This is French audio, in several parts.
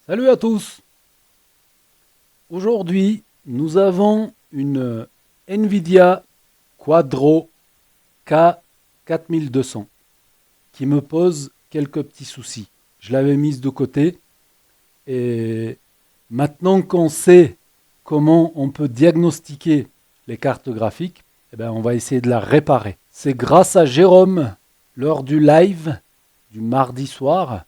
Salut à tous. Aujourd'hui, nous avons une Nvidia Quadro K4200 qui me pose quelques petits soucis. Je l'avais mise de côté et maintenant qu'on sait comment on peut diagnostiquer les cartes graphiques, eh ben, on va essayer de la réparer. C'est grâce à Jérôme, lors du live du mardi soir,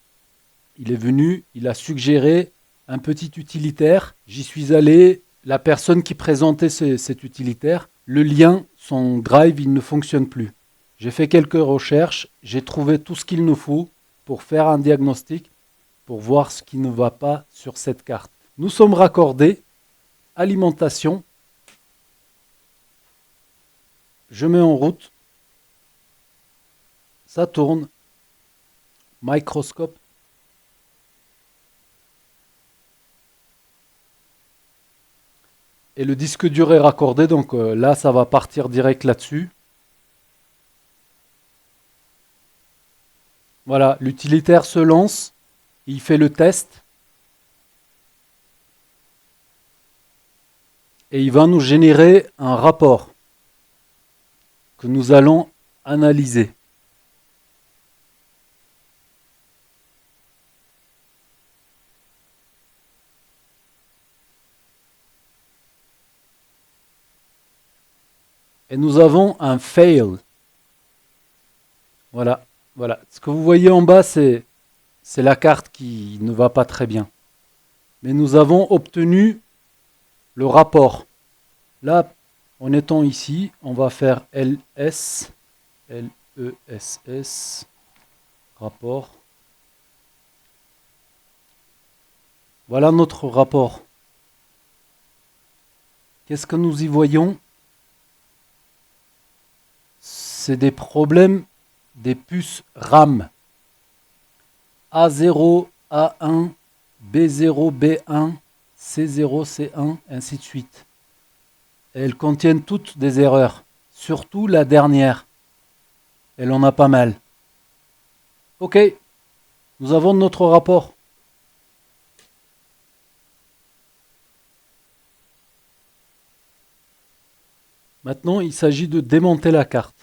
il est venu, il a suggéré un petit utilitaire. J'y suis allé. La personne qui présentait cet utilitaire, le lien, son drive, il ne fonctionne plus. J'ai fait quelques recherches, j'ai trouvé tout ce qu'il nous faut pour faire un diagnostic, pour voir ce qui ne va pas sur cette carte. Nous sommes raccordés. Alimentation. Je mets en route. Ça tourne. Microscope. Et le disque dur est raccordé, donc là, ça va partir direct là-dessus. Voilà, l'utilitaire se lance, il fait le test et il va nous générer un rapport que nous allons analyser. Et nous avons un fail. Voilà, voilà. Ce que vous voyez en bas, c'est la carte qui ne va pas très bien. Mais nous avons obtenu le rapport. Là, en étant ici, on va faire LS, LESS, rapport. Voilà notre rapport. Qu'est-ce que nous y voyons? C'est des problèmes des puces RAM. A0, A1, B0, B1, C0, C1, ainsi de suite. Et elles contiennent toutes des erreurs. Surtout la dernière. Elle en a pas mal. Ok, nous avons notre rapport. Maintenant, il s'agit de démonter la carte.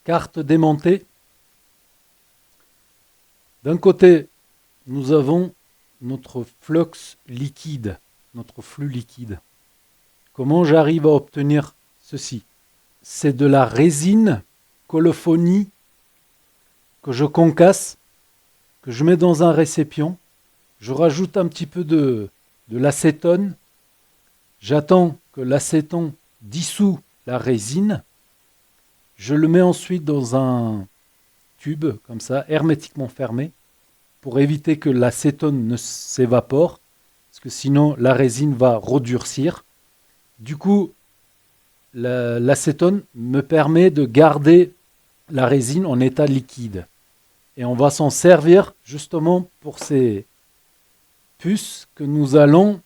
Carte démontée. D'un côté, nous avons notre flux liquide, notre flux liquide. Comment j'arrive à obtenir ceci? C'est de la résine colophonique que je concasse, que je mets dans un récipient. Je rajoute un petit peu de l'acétone. J'attends que l'acétone dissout la résine. Je le mets ensuite dans un tube, comme ça, hermétiquement fermé, pour éviter que l'acétone ne s'évapore, parce que sinon la résine va redurcir. Du coup, l'acétone me permet de garder la résine en état liquide. Et on va s'en servir justement pour ces puces que nous allons,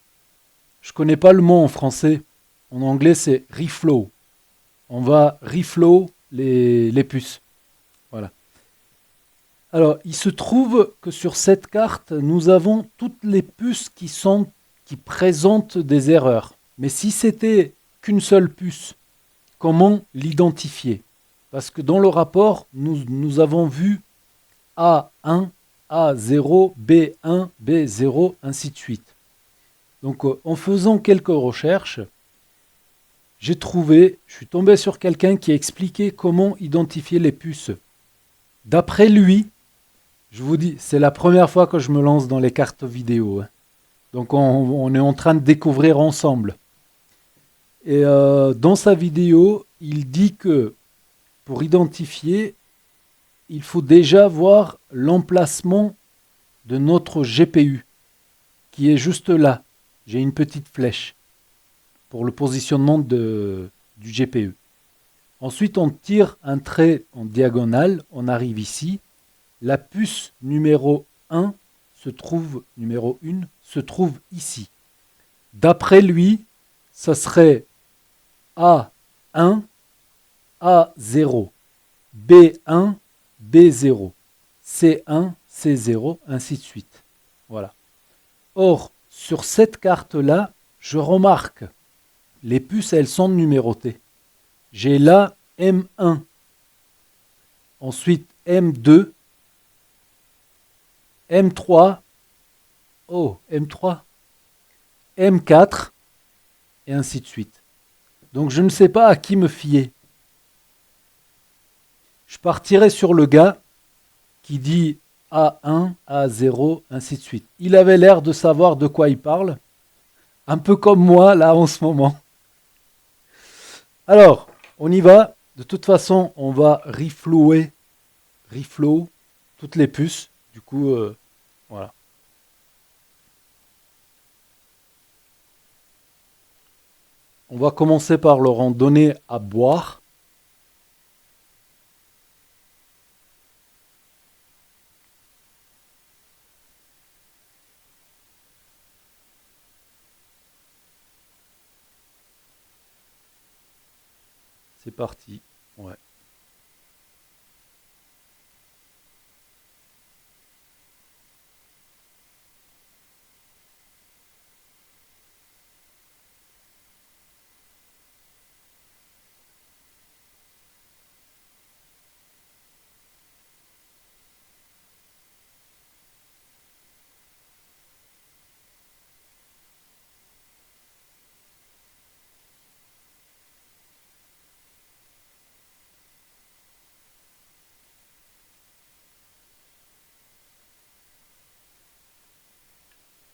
je ne connais pas le mot en français, en anglais c'est reflow. On va reflow les puces. Voilà. Alors, il se trouve que sur cette carte, nous avons toutes les puces qui présentent des erreurs. Mais si c'était qu'une seule puce, comment l'identifier? Parce que dans le rapport, nous avons vu A1, A0, B1, B0, ainsi de suite. Donc, en faisant quelques recherches, je suis tombé sur quelqu'un qui expliquait comment identifier les puces. D'après lui, je vous dis, c'est la première fois que je me lance dans les cartes vidéo. Hein. Donc on est en train de découvrir ensemble. Et dans sa vidéo, il dit que pour identifier, il faut déjà voir l'emplacement de notre GPU, qui est juste là. J'ai une petite flèche pour le positionnement du GPU. Ensuite, on tire un trait en diagonale, on arrive ici. La puce numéro 1 numéro 1 se trouve ici. D'après lui, ça serait A1, A0, B1, B0, C1, C0, ainsi de suite. Voilà. Or, sur cette carte-là, je remarque, les puces, elles sont numérotées. J'ai là M1, ensuite M2, M3, oh, M3, M4, et ainsi de suite. Donc je ne sais pas à qui me fier. Je partirai sur le gars qui dit A1, A0, ainsi de suite. Il avait l'air de savoir de quoi il parle, un peu comme moi là en ce moment. Alors, on y va. De toute façon, on va reflow toutes les puces. Du coup, voilà. On va commencer par leur en donner à boire. C'est parti. Ouais.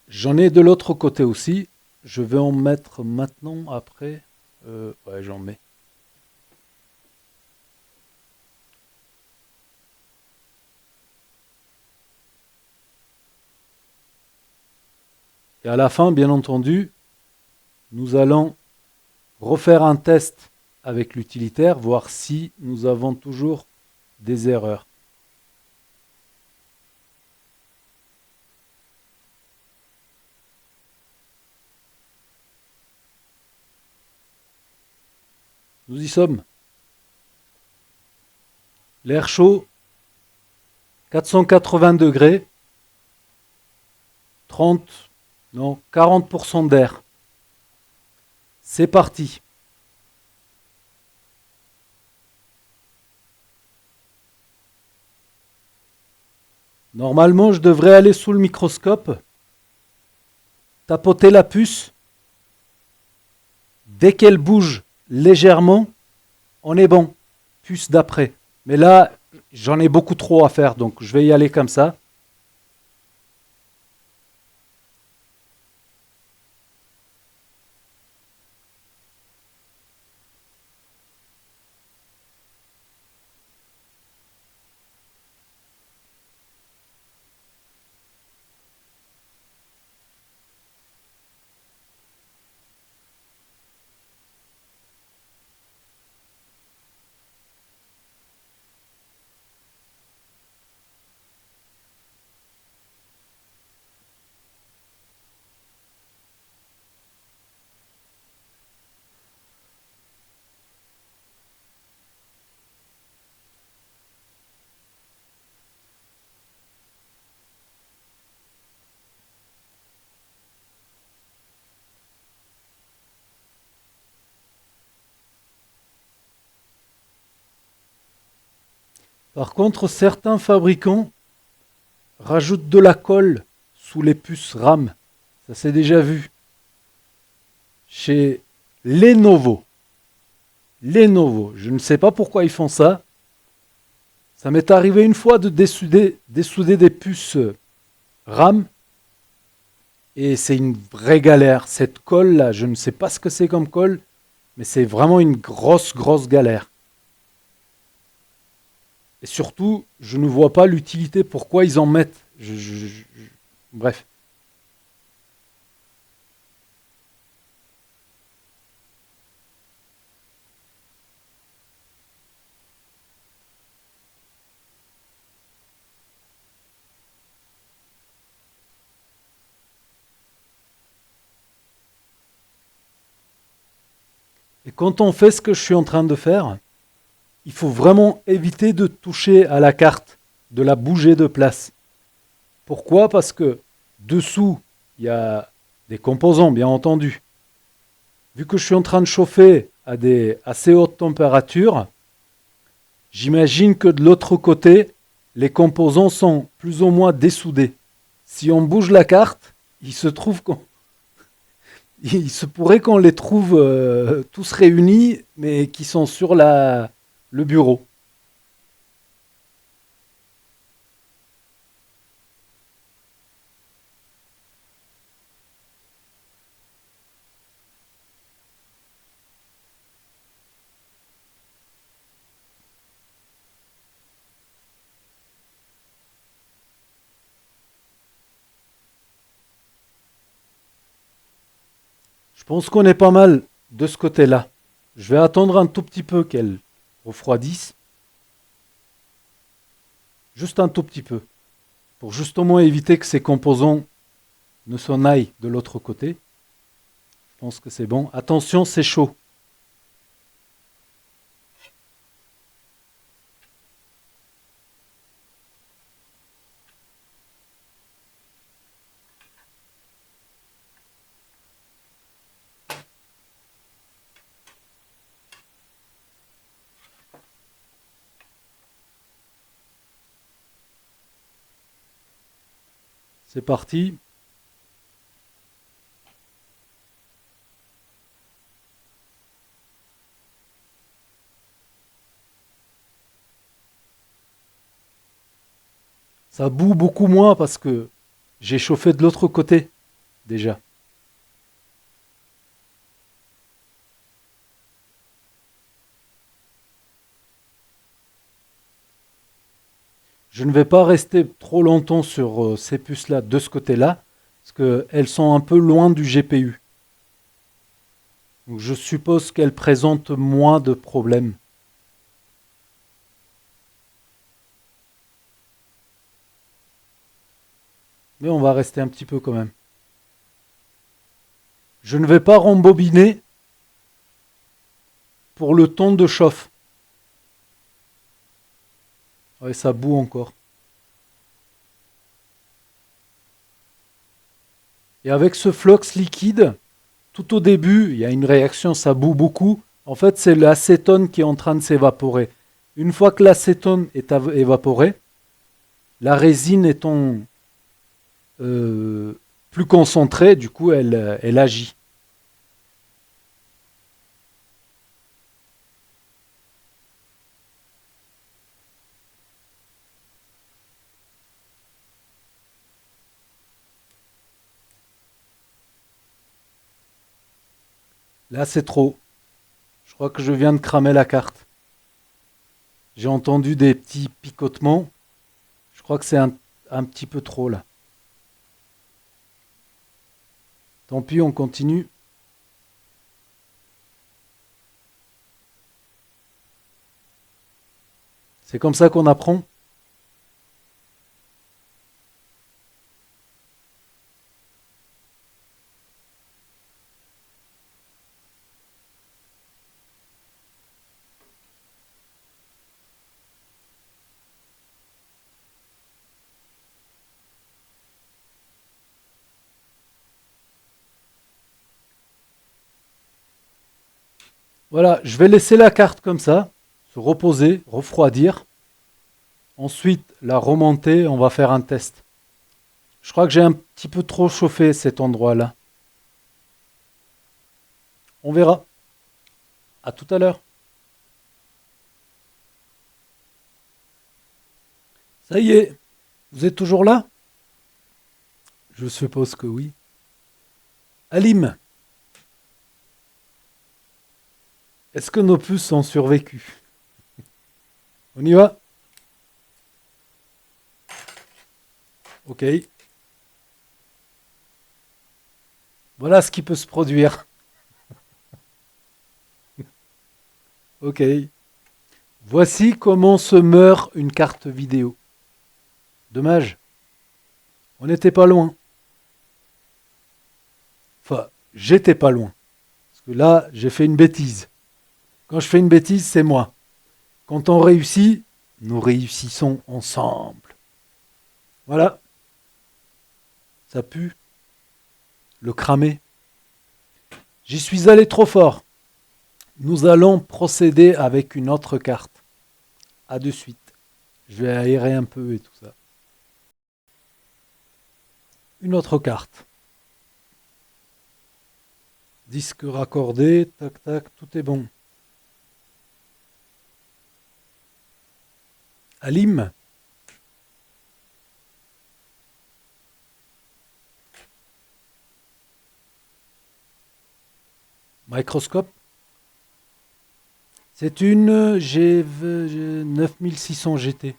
J'en ai de l'autre côté aussi. Je vais en mettre maintenant après. Ouais, j'en mets. Et à la fin, bien entendu, nous allons refaire un test avec l'utilitaire, voir si nous avons toujours des erreurs. Nous y sommes. L'air chaud, 480 degrés, 30, non, 40% d'air. C'est parti. Normalement, je devrais aller sous le microscope, tapoter la puce. Dès qu'elle bouge légèrement, on est bon. Puce d'après. Mais là, j'en ai beaucoup trop à faire, donc je vais y aller comme ça. Par contre, certains fabricants rajoutent de la colle sous les puces RAM. Ça s'est déjà vu. Chez Lenovo. Lenovo. Je ne sais pas pourquoi ils font ça. Ça m'est arrivé une fois de dessouder des puces RAM. Et c'est une vraie galère. Cette colle-là, je ne sais pas ce que c'est comme colle, mais c'est vraiment une grosse, grosse galère. Et surtout, je ne vois pas l'utilité, pourquoi ils en mettent. Bref. Et quand on fait ce que je suis en train de faire, il faut vraiment éviter de toucher à la carte, de la bouger de place. Pourquoi? Parce que dessous, il y a des composants, bien entendu. Vu que je suis en train de chauffer à des assez hautes températures, j'imagine que de l'autre côté, les composants sont plus ou moins dessoudés. Si on bouge la carte, il se pourrait qu'on les trouve tous réunis, mais qui sont sur le bureau. Je pense qu'on est pas mal de ce côté-là. Je vais attendre un tout petit peu qu'elle refroidisse, juste un tout petit peu, pour justement éviter que ces composants ne s'en aillent de l'autre côté. Je pense que c'est bon. Attention, c'est chaud. C'est parti. Ça bout beaucoup moins parce que j'ai chauffé de l'autre côté déjà. Je ne vais pas rester trop longtemps sur ces puces-là de ce côté-là, parce qu'elles sont un peu loin du GPU. Donc je suppose qu'elles présentent moins de problèmes. Mais on va rester un petit peu quand même. Je ne vais pas rembobiner pour le temps de chauffe. Ouais, ça bout encore. Et avec ce flux liquide, tout au début, il y a une réaction, ça bout beaucoup. En fait, c'est l'acétone qui est en train de s'évaporer. Une fois que l'acétone est évaporé, la résine étant euh, plus concentrée, du coup, elle agit. Là, c'est trop. Je crois que je viens de cramer la carte. J'ai entendu des petits picotements. Je crois que c'est un petit peu trop là. Tant pis, on continue. C'est comme ça qu'on apprend. Voilà, je vais laisser la carte comme ça, se reposer, refroidir. Ensuite, la remonter, on va faire un test. Je crois que j'ai un petit peu trop chauffé cet endroit-là. On verra. À tout à l'heure. Ça y est, vous êtes toujours là? Je suppose que oui. Alim, est-ce que nos puces ont survécu? On y va? Ok. Voilà ce qui peut se produire. Ok. Voici comment se meurt une carte vidéo. Dommage. On n'était pas loin. Enfin, j'étais pas loin. Parce que là, j'ai fait une bêtise. Quand je fais une bêtise, c'est moi. Quand on réussit, nous réussissons ensemble. Voilà. Ça pue. Le cramer. J'y suis allé trop fort. Nous allons procéder avec une autre carte. À de suite. Je vais aérer un peu et tout ça. Une autre carte. Disque raccordé, tac tac, tout est bon. Alim. Microscope. C'est une G 9600 GT.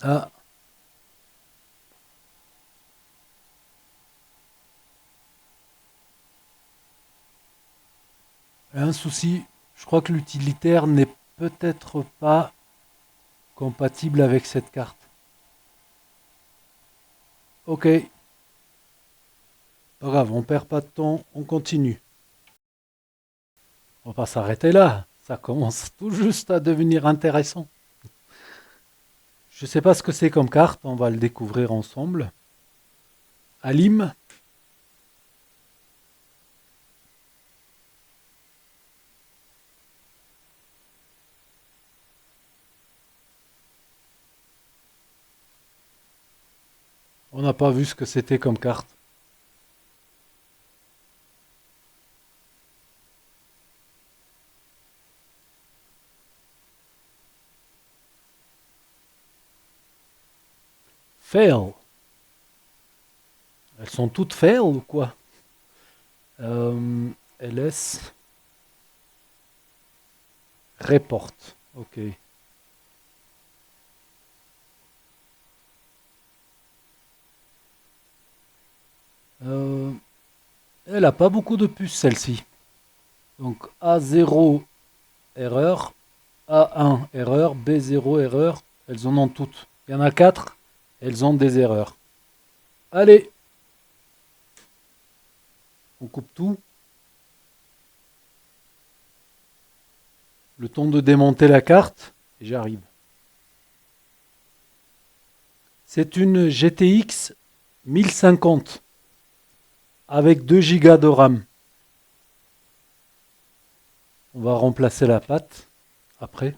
Ah, un souci. Je crois que l'utilitaire n'est peut-être pas compatible avec cette carte. Ok, pas grave, on perd pas de temps, on continue. On va pas s'arrêter là. Ça commence tout juste à devenir intéressant. Je sais pas ce que c'est comme carte, on va le découvrir ensemble. Alim. On n'a pas vu ce que c'était comme carte. Fail. Elles sont toutes fail ou quoi? LS. Report. Ok. Euh, Elle a pas beaucoup de puces celle-ci. Donc A0 erreur, A1 erreur, B0 erreur. Elles en ont toutes. Il y en a 4. Elles ont des erreurs. Allez, on coupe tout. Le temps de démonter la carte. Et j'arrive. C'est une GTX 1050 avec 2 Go de RAM. On va remplacer la patte après.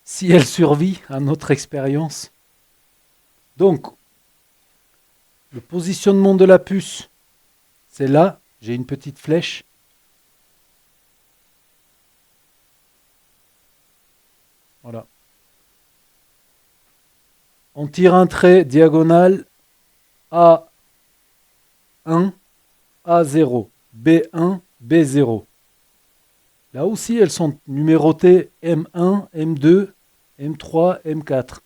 Si elle survit à notre expérience. Donc, le positionnement de la puce, c'est là. J'ai une petite flèche. Voilà. On tire un trait diagonal A1, A0, B1, B0. Là aussi, elles sont numérotées M1, M2, M3, M4.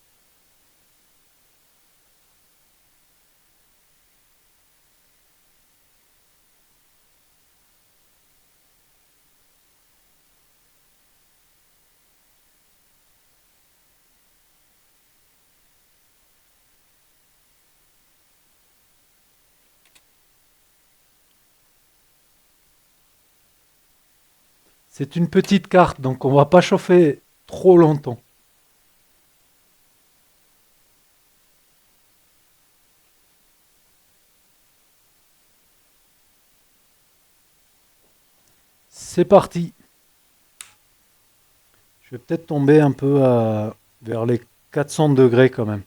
C'est une petite carte, donc on ne va pas chauffer trop longtemps. C'est parti. Je vais peut-être tomber un peu vers les 400 degrés quand même.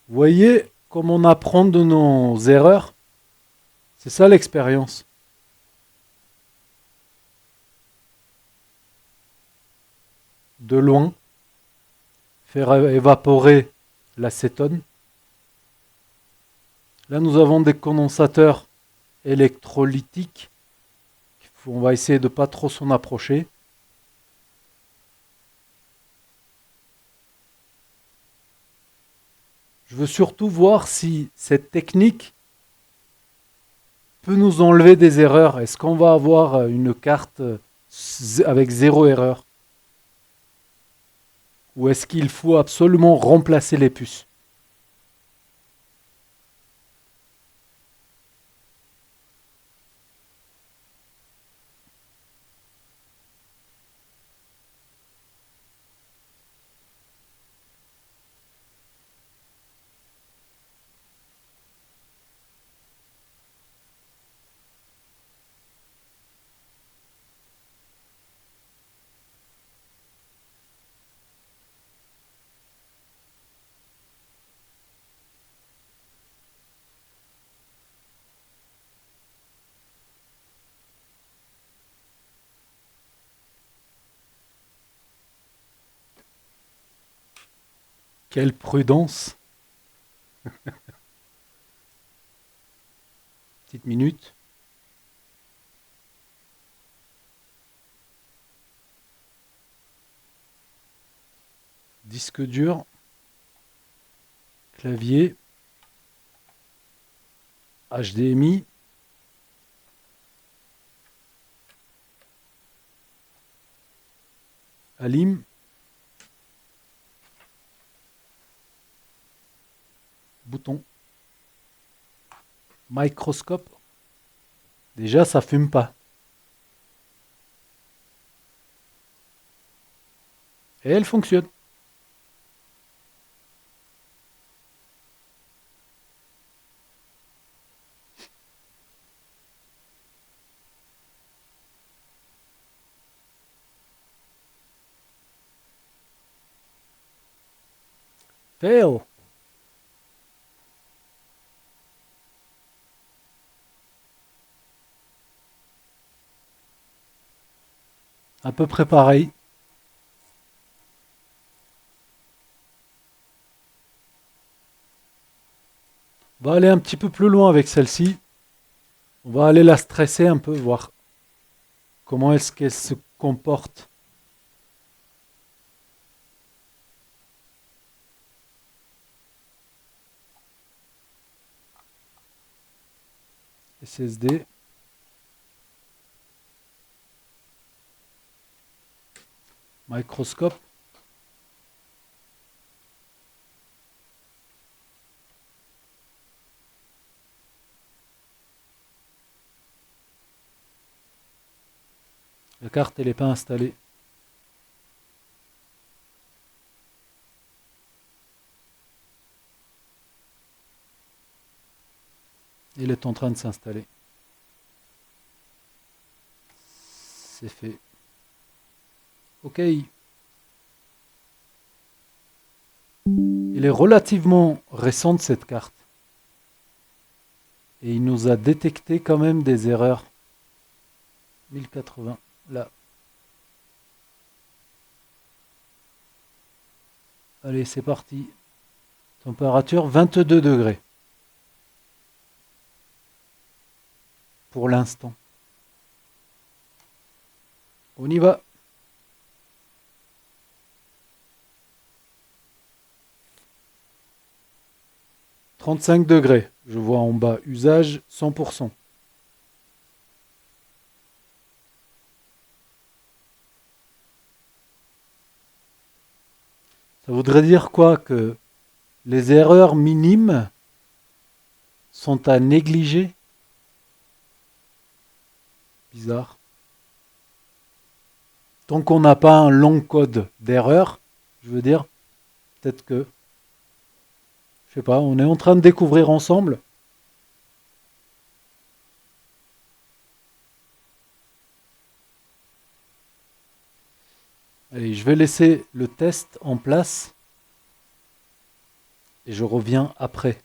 Vous voyez comme on apprend de nos erreurs? C'est ça l'expérience. De loin, faire évaporer l'acétone. Là, nous avons des condensateurs électrolytiques. On va essayer de ne pas trop s'en approcher. Je veux surtout voir si cette technique peut nous enlever des erreurs. Est-ce qu'on va avoir une carte avec 0 erreur? Ou est-ce qu'il faut absolument remplacer les puces? Quelle prudence. Petite minute. Disque dur. Clavier. HDMI. Alim. Bouton. Microscope. Déjà, ça fume pas. Et elle fonctionne. Fail. À peu près pareil. On va aller un petit peu plus loin avec celle-ci. On va aller la stresser un peu, voir comment est-ce qu'elle se comporte. SSD. Microscope. La carte, elle n'est pas installée. Elle est en train de s'installer. C'est fait. OK. Elle est relativement récente cette carte. Et il nous a détecté quand même des erreurs. 1080, là. Allez, c'est parti. Température 22 degrés. Pour l'instant. On y va. « 35 degrés. Je vois en bas. Usage 100%. Ça voudrait dire quoi? Que les erreurs minimes sont à négliger? Bizarre. Tant qu'on n'a pas un long code d'erreur, je veux dire, peut-être que, je sais pas, on est en train de découvrir ensemble. Allez, je vais laisser le test en place et je reviens après.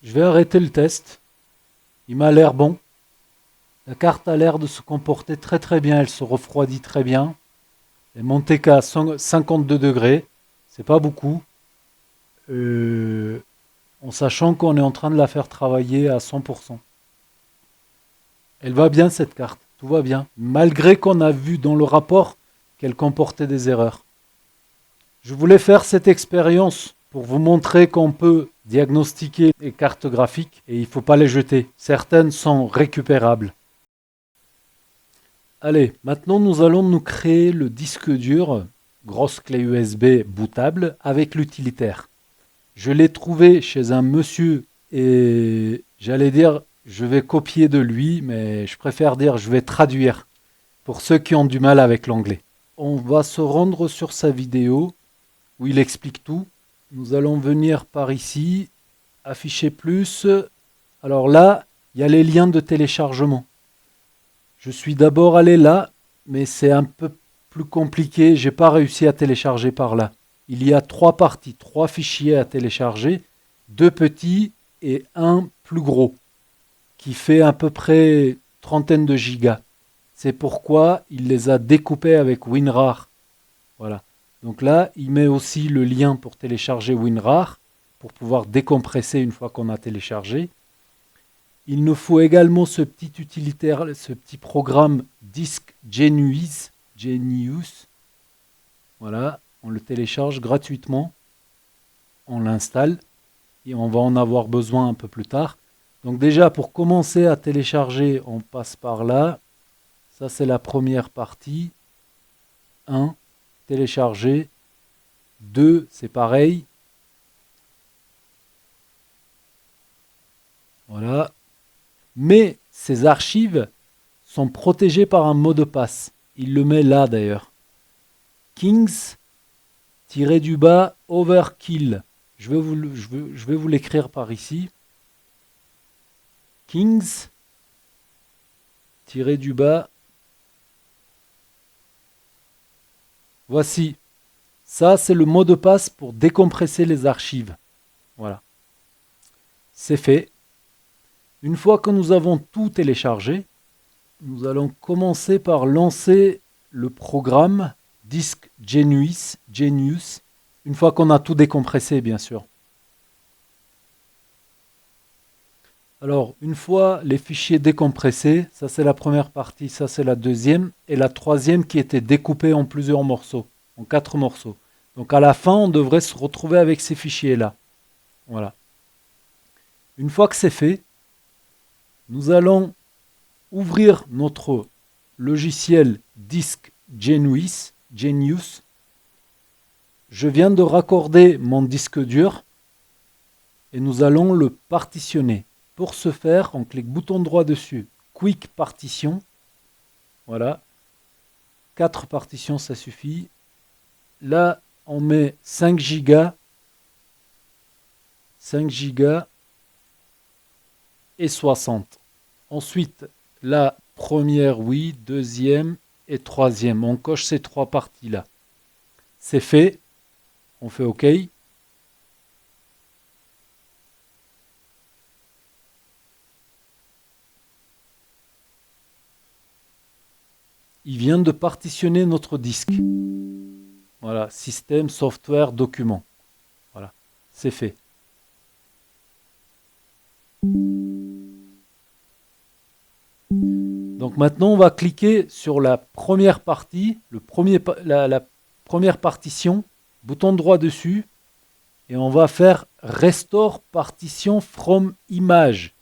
Je vais arrêter le test. Il m'a l'air bon. La carte a l'air de se comporter très très bien. Elle se refroidit très bien. Elle est montée qu'à 52 degrés. C'est pas beaucoup. En sachant qu'on est en train de la faire travailler à 100%. Elle va bien cette carte. Tout va bien. Malgré qu'on a vu dans le rapport qu'elle comportait des erreurs. Je voulais faire cette expérience pour vous montrer qu'on peut diagnostiquer les cartes graphiques et il ne faut pas les jeter. Certaines sont récupérables. Allez, maintenant nous allons nous créer le disque dur, grosse clé USB bootable, avec l'utilitaire. Je l'ai trouvé chez un monsieur et j'allais dire je vais copier de lui, mais je préfère dire je vais traduire pour ceux qui ont du mal avec l'anglais. On va se rendre sur sa vidéo où il explique tout. Nous allons venir par ici, afficher plus. Alors là, il y a les liens de téléchargement. Je suis d'abord allé là, mais c'est un peu plus compliqué. J'ai pas réussi à télécharger par là. Il y a trois parties, trois fichiers à télécharger, deux petits et un plus gros, qui fait à peu près trentaine de gigas. C'est pourquoi il les a découpés avec WinRAR. Voilà. Donc là, il met aussi le lien pour télécharger WinRAR, pour pouvoir décompresser une fois qu'on a téléchargé. Il nous faut également ce petit utilitaire, ce petit programme Disk Genius. Genius. Voilà, on le télécharge gratuitement, on l'installe et on va en avoir besoin un peu plus tard. Donc déjà, pour commencer à télécharger, on passe par là. Ça, c'est la première partie. 1, télécharger. 2, c'est pareil. Voilà. Mais ces archives sont protégées par un mot de passe. Il le met là d'ailleurs. Kings-du-bas overkill. Je vais vous l'écrire par ici. Kings-du-bas. Voici. Ça, c'est le mot de passe pour décompresser les archives. Voilà. C'est fait. Une fois que nous avons tout téléchargé, nous allons commencer par lancer le programme Disk Genius. Une fois qu'on a tout décompressé, bien sûr. Alors, une fois les fichiers décompressés, ça c'est la première partie, ça c'est la deuxième, et la troisième qui était découpée en plusieurs morceaux, en 4 morceaux. Donc à la fin, on devrait se retrouver avec ces fichiers-là. Voilà. Une fois que c'est fait, nous allons ouvrir notre logiciel Disk Genius. Je viens de raccorder mon disque dur et nous allons le partitionner. Pour ce faire, on clique bouton droit dessus, Quick Partition. Voilà. 4 partitions, ça suffit. Là, on met 5 gigas. 5 gigas et 60. Ensuite, la première, oui, deuxième et troisième. On coche ces 3 parties-là. C'est fait. On fait OK. Il vient de partitionner notre disque. Voilà, système, software, document. Voilà, c'est fait. Donc maintenant, on va cliquer sur la première partie, la première partition, bouton droit dessus, et on va faire Restore Partition from Image.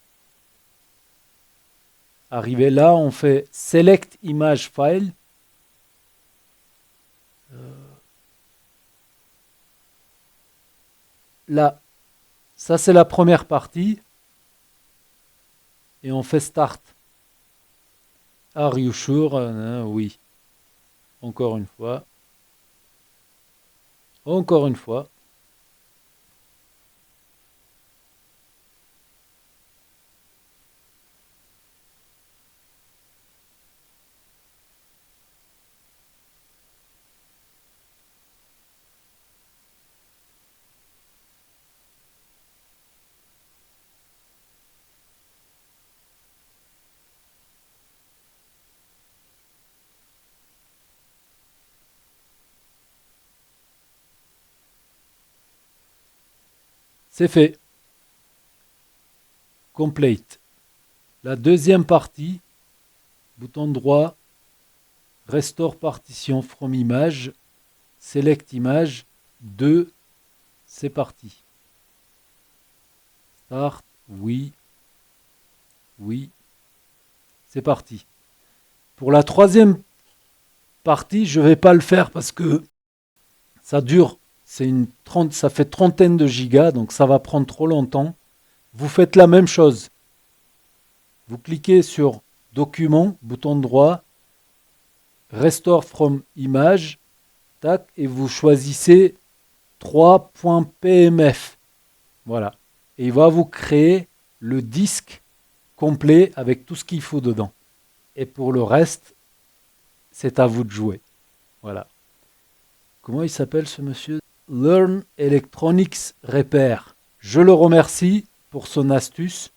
Arrivé là, on fait Select Image File. Là, ça c'est la première partie. Et on fait Start. Are you sure? Oui. Encore une fois. Encore une fois. C'est fait. Complete. La deuxième partie, bouton droit, Restore Partition from Image, Select Image, 2, c'est parti. Start, oui, oui, c'est parti. Pour la troisième partie, je ne vais pas le faire parce que ça dure, ça fait trentaine de gigas, donc ça va prendre trop longtemps. Vous faites la même chose. Vous cliquez sur Document, bouton droit, Restore from Image, tac, et vous choisissez 3.pmf. Voilà. Et il va vous créer le disque complet avec tout ce qu'il faut dedans. Et pour le reste, c'est à vous de jouer. Voilà. Comment il s'appelle ce monsieur? Learn Electronics Repair. Je le remercie pour son astuce.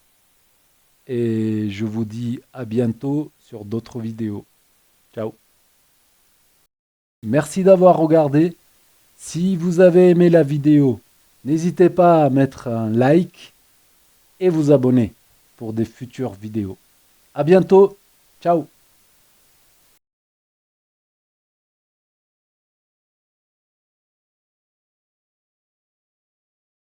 Et je vous dis à bientôt sur d'autres vidéos. Ciao. Merci d'avoir regardé. Si vous avez aimé la vidéo, n'hésitez pas à mettre un like et vous abonner pour des futures vidéos. À bientôt. Ciao.